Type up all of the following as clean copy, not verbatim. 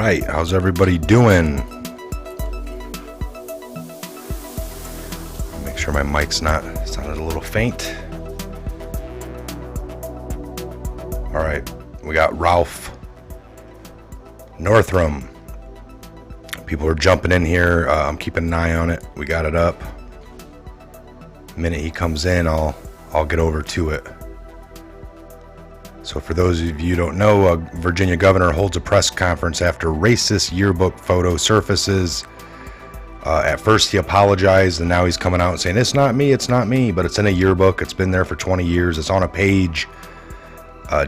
right, how's everybody doing? Make sure my mic's not sounded a little faint. All right, we got Ralph Nortam. People are jumping in here. I'm keeping an eye on it. We got it up. The minute he comes in, I'll get over to it. So for those of you who don't know, a Virginia governor holds a press conference after racist yearbook photo surfaces. At first he apologized, and now he's coming out and saying, it's not me, but it's in a yearbook. It's been there for 20 years. It's on a page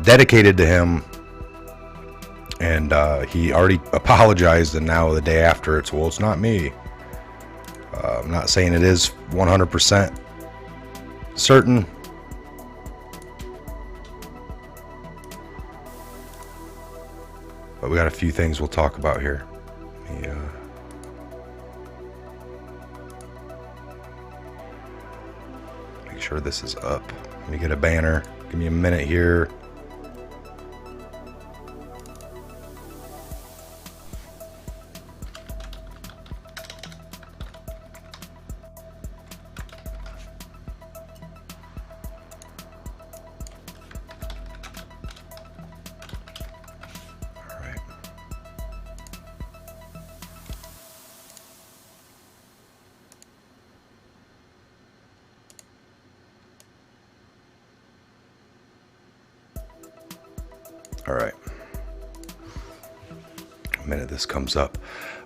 dedicated to him. And he already apologized, and now the day after it's, well, it's not me. I'm not saying it is 100% certain. But we got a few things we'll talk about here. Make sure this is up. Let me get a banner. Give me a minute here. All right. A minute this comes up.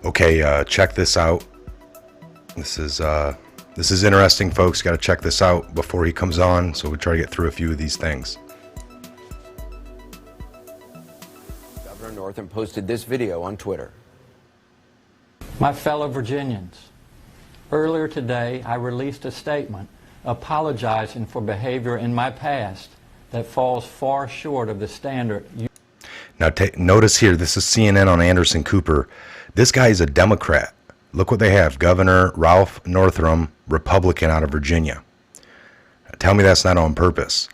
Okay, check this out. This is interesting, folks. Got to check this out before he comes on, so we try to get through a few of these things. Governor Northam posted this video on Twitter. My fellow Virginians, earlier today I released a statement apologizing for behavior in my past that falls far short of the standard you... Now notice here, this is CNN on Anderson Cooper. This guy is a Democrat. Look what they have. Governor Ralph Northam, Republican out of Virginia. Tell me that's not on purpose.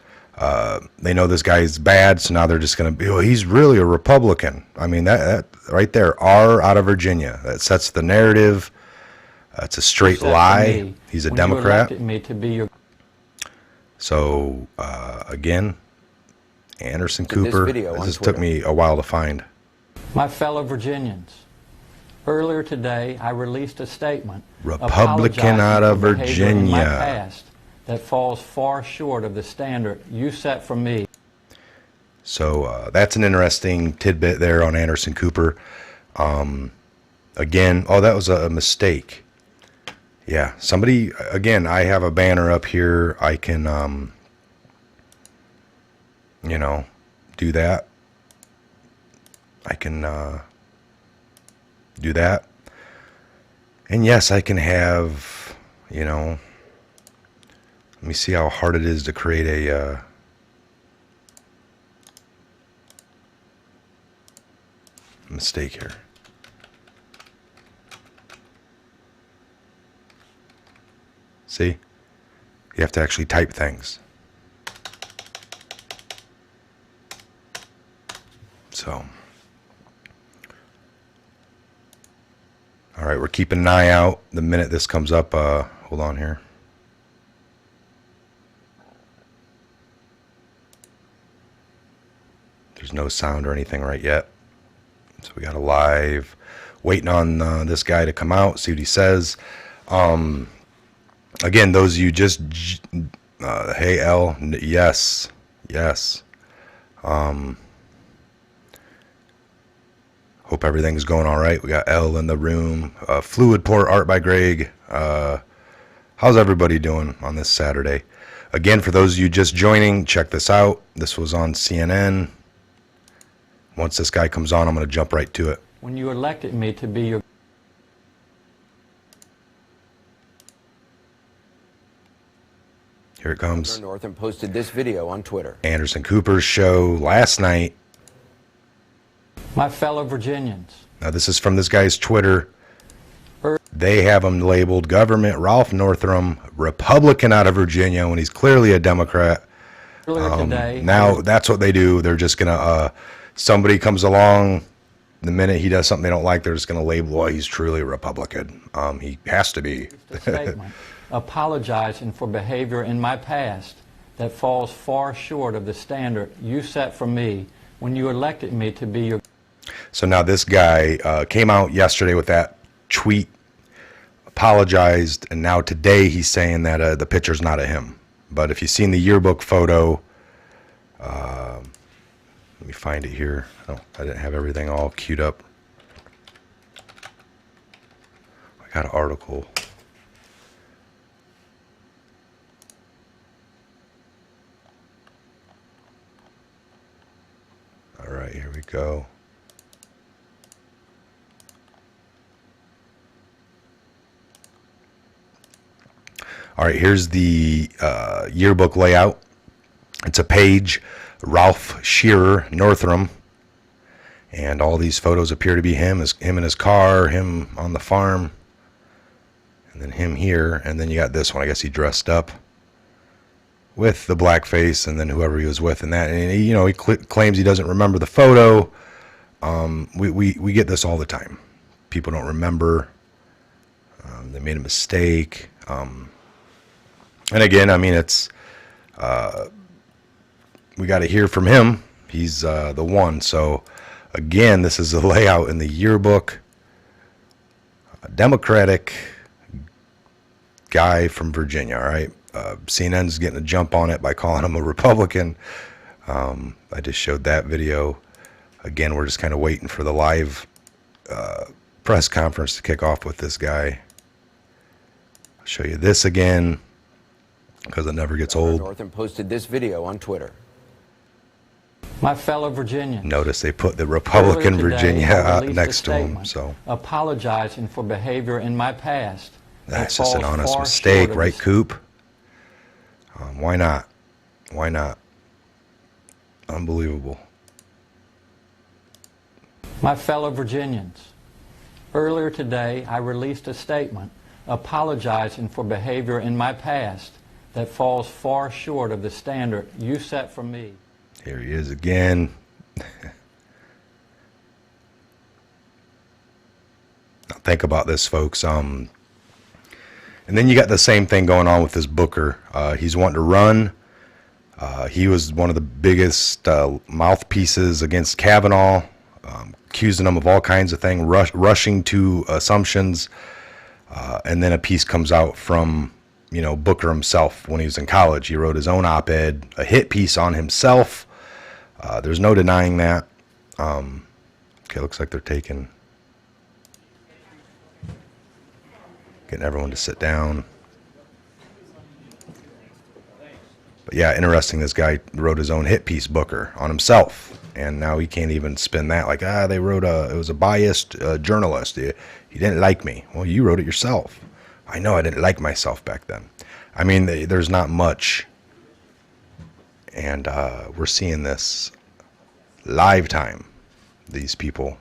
They know this guy is bad, so now they're just going to be, oh, he's really a Republican. I mean, that right there, R out of Virginia. That sets the narrative. It's a straight lie. He's a Democrat. You elected me to be your... So, again, Anderson Cooper. This took me a while to find. My fellow Virginians, earlier today I released a statement Republican out of Virginia in my past that falls far short of the standard you set for me. So that's an interesting tidbit there on Anderson Cooper. Again, oh, that was a mistake. Yeah, somebody, again, I have a banner up here. I can, you know, do that. I can do that. And yes, I can have, you know, let me see how hard it is to create a mistake here. See? You have to actually type things. So, all right, we're keeping an eye out. The minute this comes up, hold on here. There's no sound or anything right yet. So we got a live, waiting on this guy to come out, see what he says. Again, those of you just, hey, L, yes. Hope everything's going all right. We got L in the room. Fluid Port art by Greg. How's everybody doing on this Saturday? Again, for those of you just joining, check this out. This was on CNN. Once this guy comes on, I'm going to jump right to it. When you elected me to be your... Here it comes. Governor Northam posted this video on Twitter. Anderson Cooper's show last night. My fellow Virginians. Now this is from this guy's Twitter. They have him labeled Government Ralph Northam, Republican out of Virginia, when he's clearly a Democrat. Earlier today, now that's what they do. They're just gonna somebody comes along, the minute he does something they don't like, they're just going to label, well, he's truly a Republican. He has to be. A statement apologizing for behavior in my past that falls far short of the standard you set for me when you elected me to be your... So now this guy came out yesterday with that tweet, apologized, and now today he's saying that the picture's not of him. But if you've seen the yearbook photo, let me find it here. Oh, I didn't have everything all queued up. I got an article. All right, here we go. All right, here's the yearbook layout. It's a page, Ralph Shearer, Northam, and all these photos appear to be him in his car, him on the farm, and then him here, and then you got this one. I guess he dressed up with the blackface, and then whoever he was with, and that. And he, he claims he doesn't remember the photo. We get this all the time. People don't remember. They made a mistake. And again, I mean, it's we got to hear from him. He's the one. So again, this is a layout in the yearbook. A Democratic guy from Virginia. All right. CNN's getting a jump on it by calling him a Republican. I just showed that video. Again, we're just kind of waiting for the live press conference to kick off with this guy. I'll show you this again because it never gets old. Northam posted this video on Twitter. My fellow Virginians. Notice they put the Republican Earlier today, Virginia I released next a to him. statement So apologizing for behavior in my past. that's that just an falls honest far mistake, short of right, the Coop? Why not? Why not? Unbelievable. My fellow Virginians, earlier today I released a statement apologizing for behavior in my past that falls far short of the standard you set for me. Here he is again. Now think about this, folks. And then you got the same thing going on with this Booker. He's wanting to run. He was one of the biggest mouthpieces against Kavanaugh, accusing him of all kinds of things, rushing to assumptions. And then a piece comes out from, Booker himself when he was in college. He wrote his own op-ed, a hit piece on himself. There's no denying that. Okay, looks like they're getting everyone to sit down. But yeah, interesting. This guy wrote his own hit piece, Booker, on himself, and now he can't even spin that like, they wrote it was a biased journalist. He didn't like me. Well, you wrote it yourself. I know I didn't like myself back then. I mean, there's not much, and we're seeing this live time. These people.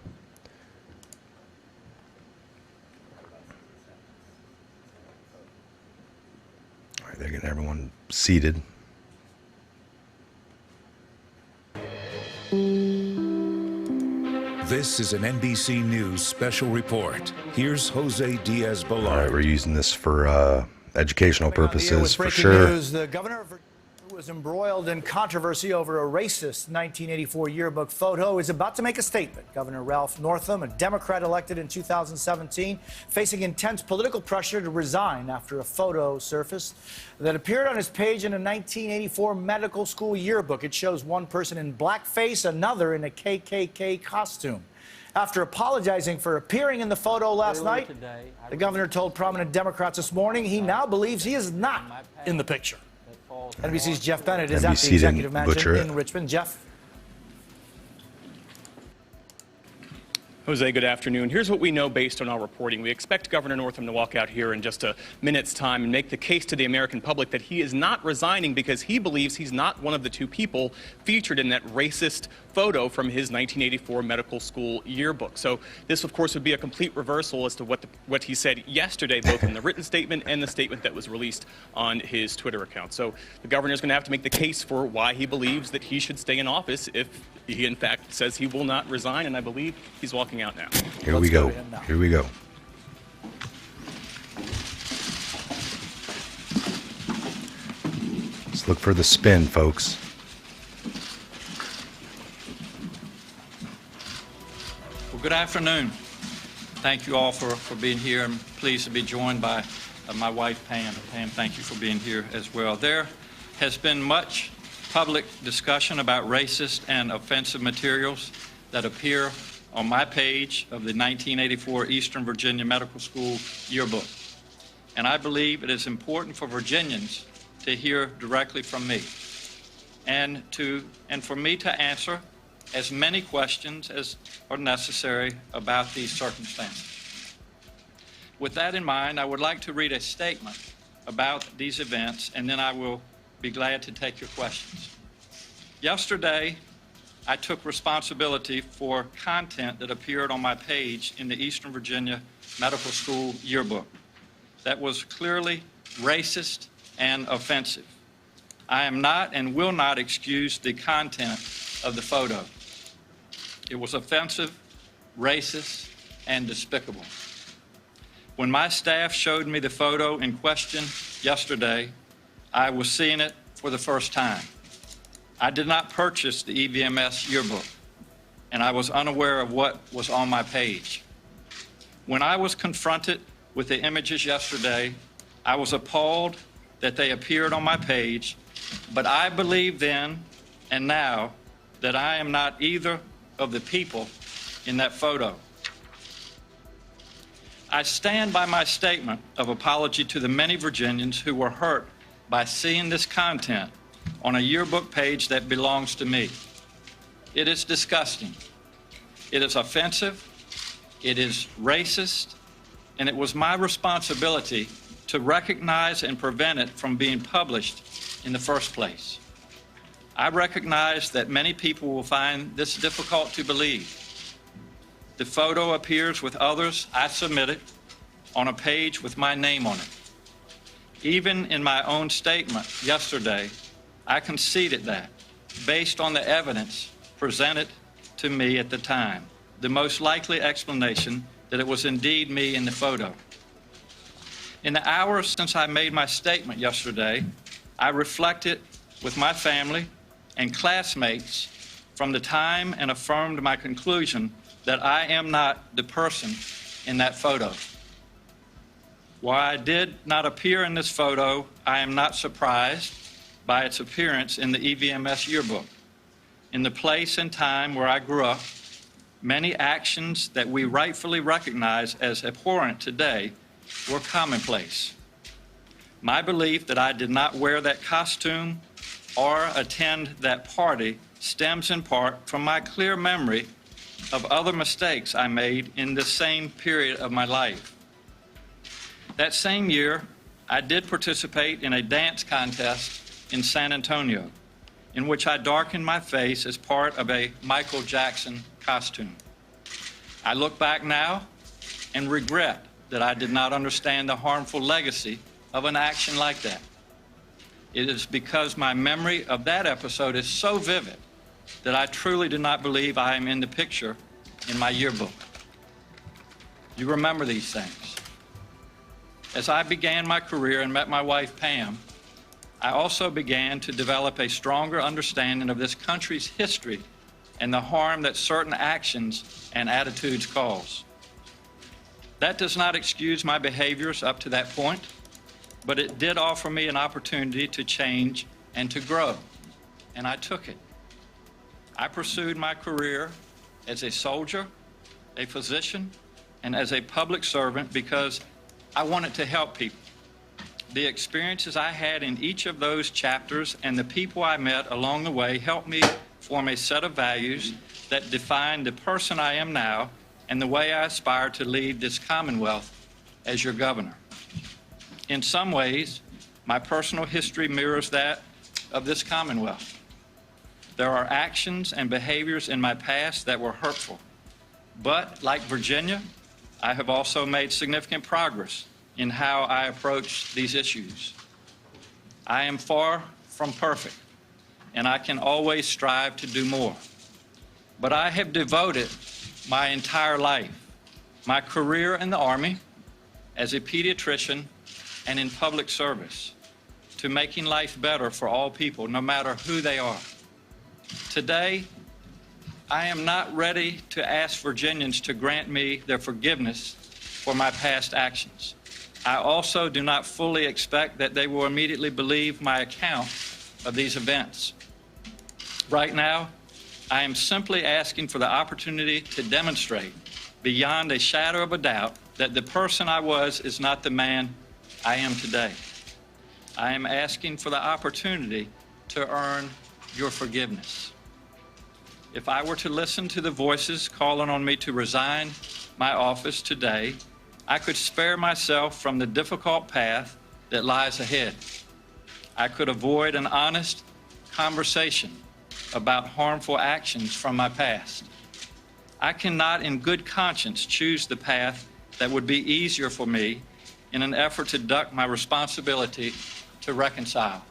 All right, they're getting everyone seated. This is an NBC News special report. Here's Jose Diaz-Balart. All right, we're using this for educational purposes, for breaking sure. News, the governor of Virginia, who was embroiled in controversy over a racist 1984 yearbook photo, is about to make a statement. Governor Ralph Northam, a Democrat elected in 2017, facing intense political pressure to resign after a photo surfaced that appeared on his page in a 1984 medical school yearbook. It shows one person in blackface, another in a KKK costume. After apologizing for appearing in the photo last night, the governor told prominent Democrats this morning he now believes he is not in the picture. NBC's Jeff Bennett is at the executive mansion in Richmond. Jeff? Jose, good afternoon. Here's what we know based on our reporting. We expect Governor Northam to walk out here in just a minute's time and make the case to the American public that he is not resigning because he believes he's not one of the two people featured in that racist photo from his 1984 medical school yearbook. So this, of course, would be a complete reversal as to what he said yesterday, both in the written statement and the statement that was released on his Twitter account. So the governor is going to have to make the case for why he believes that he should stay in office if He, in fact, says he will not resign, and I believe he's walking out now. Here we go. Here we go. Let's look for the spin, folks. Well, good afternoon. Thank you all for being here. I'm pleased to be joined by my wife, Pam. Pam, thank you for being here as well. There has been much public discussion about racist and offensive materials that appear on my page of the 1984 Eastern Virginia Medical School yearbook. And I believe it is important for Virginians to hear directly from me and for me to answer as many questions as are necessary about these circumstances. With that in mind, I would like to read a statement about these events, and then I will be glad to take your questions. Yesterday, I took responsibility for content that appeared on my page in the Eastern Virginia Medical School yearbook that was clearly racist and offensive. I am not and will not excuse the content of the photo. It was offensive, racist, and despicable. When my staff showed me the photo in question yesterday, I was seeing it for the first time. I did not purchase the EVMS yearbook, and I was unaware of what was on my page. When I was confronted with the images yesterday, I was appalled that they appeared on my page, but I believe then and now that I am not either of the people in that photo. I stand by my statement of apology to the many Virginians who were hurt by seeing this content on a yearbook page that belongs to me. It is disgusting. It is offensive. It is racist. And it was my responsibility to recognize and prevent it from being published in the first place. I recognize that many people will find this difficult to believe. The photo appears with others I submitted on a page with my name on it. Even in my own statement yesterday, I conceded that, based on the evidence presented to me at the time, the most likely explanation that it was indeed me in the photo. In the hours since I made my statement yesterday, I reflected with my family and classmates from the time and affirmed my conclusion that I am not the person in that photo. While I did not appear in this photo, I am not surprised by its appearance in the EVMS yearbook. In the place and time where I grew up, many actions that we rightfully recognize as abhorrent today were commonplace. My belief that I did not wear that costume or attend that party stems in part from my clear memory of other mistakes I made in this same period of my life. That same year, I did participate in a dance contest in San Antonio, in which I darkened my face as part of a Michael Jackson costume. I look back now and regret that I did not understand the harmful legacy of an action like that. It is because my memory of that episode is so vivid that I truly do not believe I am in the picture in my yearbook. You remember these things. As I began my career and met my wife, Pam, I also began to develop a stronger understanding of this country's history and the harm that certain actions and attitudes cause. That does not excuse my behaviors up to that point, but it did offer me an opportunity to change and to grow, and I took it. I pursued my career as a soldier, a physician, and as a public servant because I wanted to help people. The experiences I had in each of those chapters and the people I met along the way helped me form a set of values that define the person I am now and the way I aspire to lead this Commonwealth as your governor. In some ways, my personal history mirrors that of this Commonwealth. There are actions and behaviors in my past that were hurtful, but like Virginia, I have also made significant progress in how I approach these issues. I am far from perfect, and I can always strive to do more. but I have devoted my entire life, my career in the Army, as a pediatrician, and in public service, to making life better for all people, no matter who they are. Today, I am not ready to ask Virginians to grant me their forgiveness for my past actions. I also do not fully expect that they will immediately believe my account of these events. Right now, I am simply asking for the opportunity to demonstrate beyond a shadow of a doubt that the person I was is not the man I am today. I am asking for the opportunity to earn your forgiveness. If I were to listen to the voices calling on me to resign my office today, I could spare myself from the difficult path that lies ahead. I could avoid an honest conversation about harmful actions from my past. I cannot in good conscience choose the path that would be easier for me in an effort to duck my responsibility to reconcile.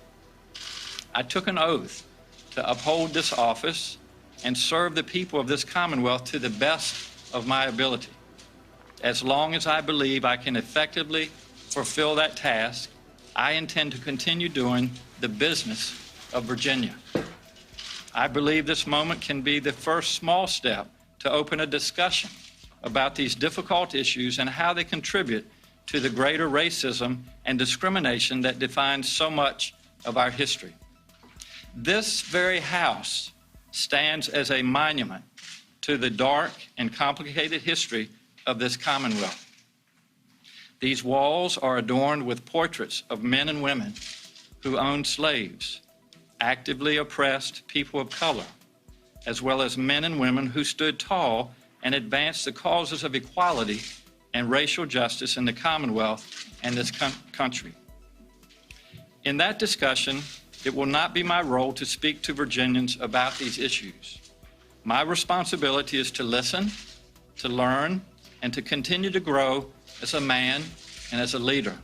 I took an oath to uphold this office and serve the people of this Commonwealth to the best of my ability. As long as I believe I can effectively fulfill that task, I intend to continue doing the business of Virginia. I believe this moment can be the first small step to open a discussion about these difficult issues and how they contribute to the greater racism and discrimination that defines so much of our history. This very House stands as a monument to the dark and complicated history of this Commonwealth. These walls are adorned with portraits of men and women who owned slaves, actively oppressed people of color, as well as men and women who stood tall and advanced the causes of equality and racial justice in the Commonwealth and this country. In that discussion, it will not be my role to speak to Virginians about these issues. My responsibility is to listen, to learn, and to continue to grow as a man and as a leader.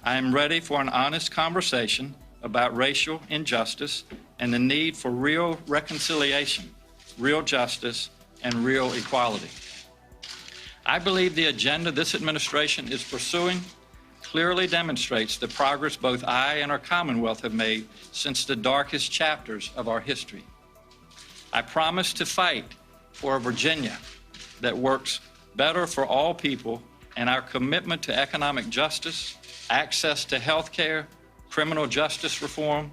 I am ready for an honest conversation about racial injustice and the need for real reconciliation, real justice, and real equality. I believe the agenda this administration is pursuing clearly demonstrates the progress both I and our Commonwealth have made since the darkest chapters of our history. I promise to fight for a Virginia that works better for all people, and our commitment to economic justice, access to health care, criminal justice reform,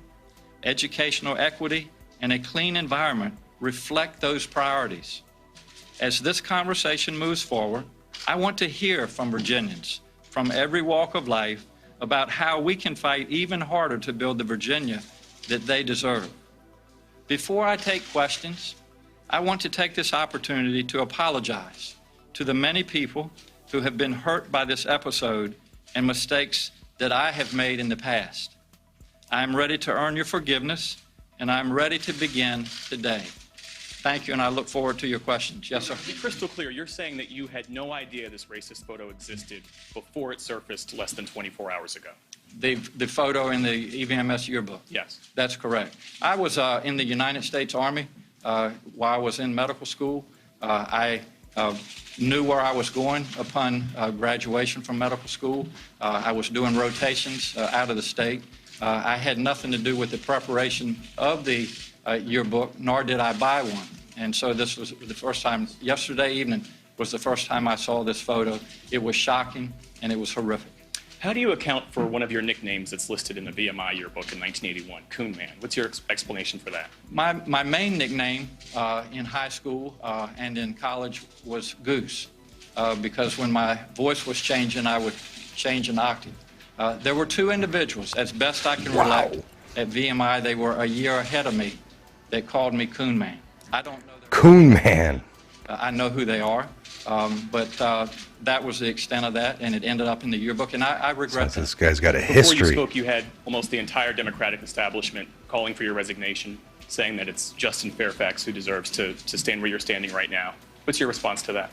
educational equity, and a clean environment reflect those priorities. As this conversation moves forward, I want to hear from Virginians from every walk of life about how we can fight even harder to build the Virginia that they deserve. Before I take questions, I want to take this opportunity to apologize to the many people who have been hurt by this episode and mistakes that I have made in the past. I am ready to earn your forgiveness, and I'm ready to begin today. Thank you, and I look forward to your questions. Yes, sir. To be crystal clear, you're saying that you had no idea this racist photo existed before it surfaced less than 24 hours ago? The photo in the EVMS yearbook? Yes. That's correct. I was in the United States Army while I was in medical school. I knew where I was going upon graduation from medical school. I was doing rotations out of the state. I had nothing to do with the preparation of the yearbook, nor did I buy one. And so this was the first time, yesterday evening was the first time I saw this photo. It was shocking and it was horrific. How do you account for one of your nicknames that's listed in the VMI yearbook in 1981, Coon Man? What's your explanation for that? My main nickname in high school and in college was Goose, because when my voice was changing, I would change an octave. There were two individuals, as best I can relate, at VMI. They were a year ahead of me. They called me Coon Man. I don't know. Coon Man. I know who they are, but that was the extent of that, and it ended up in the yearbook, and I regret that. This guy's got a Before history. you spoke, you had almost the entire Democratic establishment calling for your resignation, saying that it's Justin Fairfax who deserves to stand where you're standing right now. What's your response to that?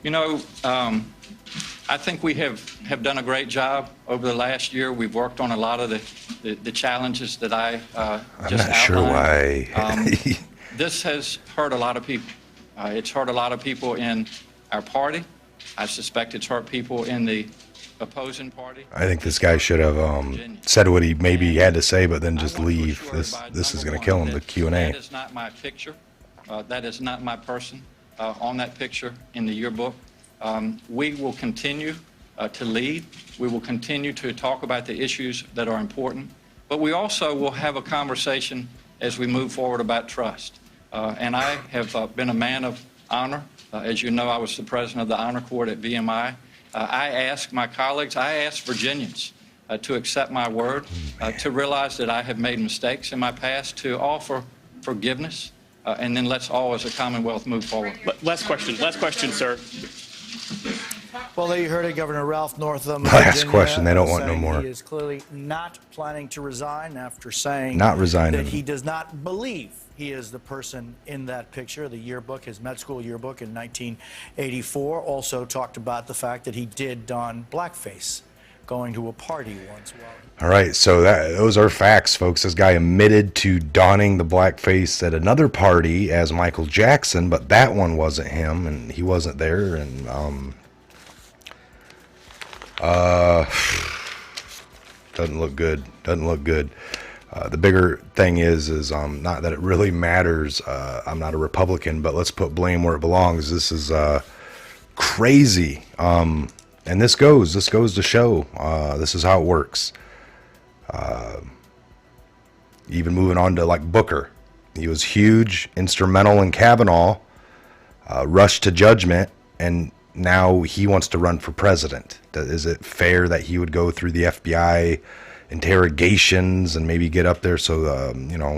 You know, I think we have done a great job over the last year. We've worked on a lot of the challenges that I just outlined. I'm not sure why This has hurt a lot of people. It's hurt a lot of people in our party. I suspect it's hurt people in the opposing party. I think this guy should have said what he maybe had to say, but then just leave. This is going to kill him, the Q&A. That is not my picture. That is not my person on that picture in the yearbook. We will continue to lead. We will continue to talk about the issues that are important. But we also will have a conversation as we move forward about trust. And I have been a man of honor. As you know, I was the president of the Honor Court at VMI. I ask my colleagues, I ask Virginians to accept my word, to realize that I have made mistakes in my past, to offer forgiveness, and then let's all as a Commonwealth move forward. Last question, sir. Well, there you heard it, Governor Ralph Northam. Last question. They don't want no more. He is clearly not planning to resign after saying Not resigning. that he does not believe he is the person in that picture. The yearbook, his med school yearbook in 1984, also talked about the fact that he did don blackface going to a party once. All right, so those are facts, folks. This guy admitted to donning the blackface at another party as Michael Jackson, but that one wasn't him, and he wasn't there. And doesn't look good. Doesn't look good. The bigger thing is not that it really matters. I'm not a Republican, but let's put blame where it belongs. This is crazy. And this goes to show this is how it works. Even moving on to like Booker, he was huge, instrumental in Kavanaugh, rushed to judgment, and now he wants to run for president. Is it fair that he would go through the FBI interrogations and maybe get up there so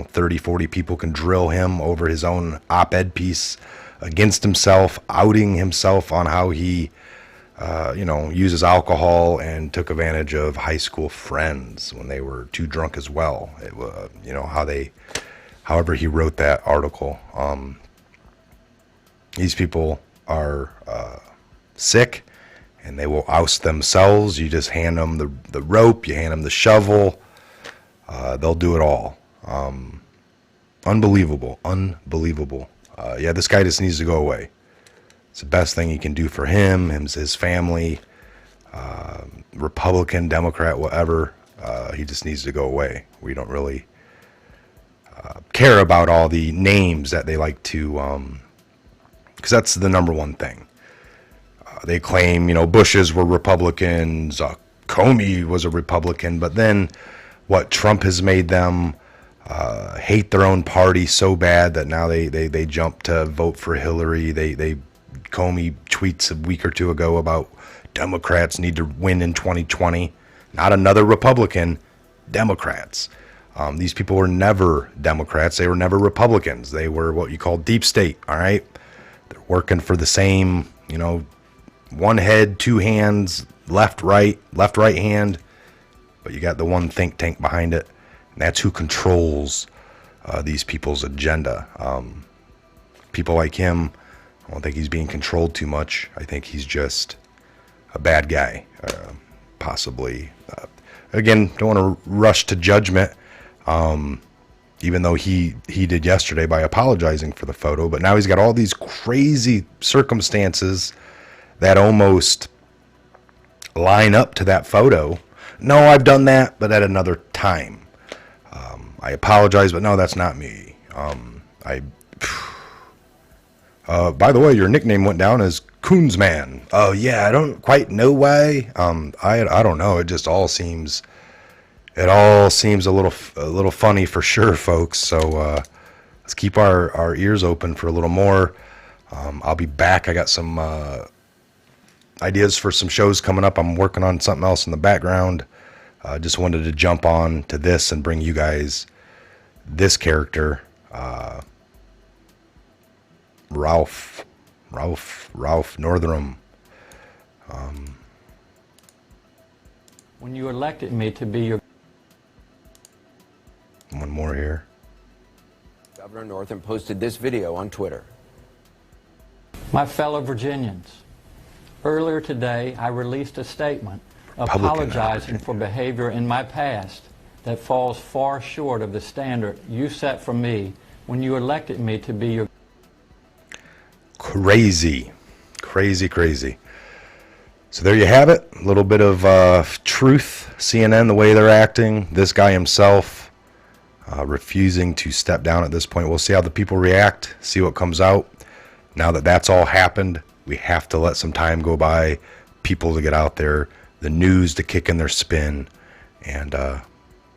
30, 40 people can drill him over his own op-ed piece against himself, outing himself on how he uses alcohol and took advantage of high school friends when they were too drunk as well. It was, however he wrote that article. These people are sick, and they will oust themselves. You just hand them the rope, you hand them the shovel. They'll do it all. Unbelievable. Yeah, this guy just needs to go away. It's the best thing he can do for him, his family, Republican, Democrat, whatever. He just needs to go away. We don't really care about all the names that they like to, because that's the number one thing. They claim, Bushes were Republicans, Comey was a Republican, but then what Trump has made them hate their own party so bad that now they jump to vote for Hillary. Comey tweets a week or two ago about Democrats need to win in 2020. Not another Republican, Democrats. These people were never Democrats. They were never Republicans. They were what you call deep state, all right? They're working for the same, one head, two hands, left, right hand. But you got the one think tank behind it. And that's who controls these people's agenda. People like him, I don't think he's being controlled too much. I think he's just a bad guy, possibly. Again, don't want to rush to judgment, even though he did yesterday by apologizing for the photo. But now he's got all these crazy circumstances that almost line up to that photo. No, I've done that, but at another time. I apologize, but no, that's not me. By the way, your nickname went down as Coonsman. Oh yeah, I don't quite know why. I don't know. It just all seems a little funny for sure, folks. So let's keep our ears open for a little more. I'll be back. I got some ideas for some shows coming up. I'm working on something else in the background. Just wanted to jump on to this and bring you guys this character, Ralph Northam. When you elected me to be your... One more here. Governor Northam posted this video on Twitter. My fellow Virginians, earlier today I released a statement apologizing for behavior in my past that falls far short of the standard you set for me when you elected me to be your Crazy. So there you have it. A little bit of truth. CNN, the way they're acting. This guy himself refusing to step down at this point. We'll see how the people react, see what comes out. Now that that's all happened, we have to let some time go by, people to get out there, the news to kick in their spin, and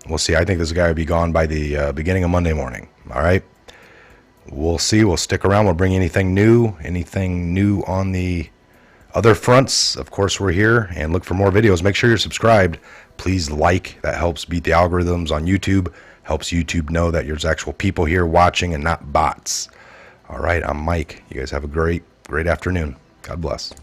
we'll see. I think this guy will be gone by the beginning of Monday morning. All right? We'll see. We'll stick around. We'll bring you anything new on the other fronts. Of course, we're here, and look for more videos. Make sure you're subscribed. Please like. That helps beat the algorithms on YouTube. Helps YouTube know that there's actual people here watching and not bots. All right, I'm Mike. You guys have a great afternoon. God bless.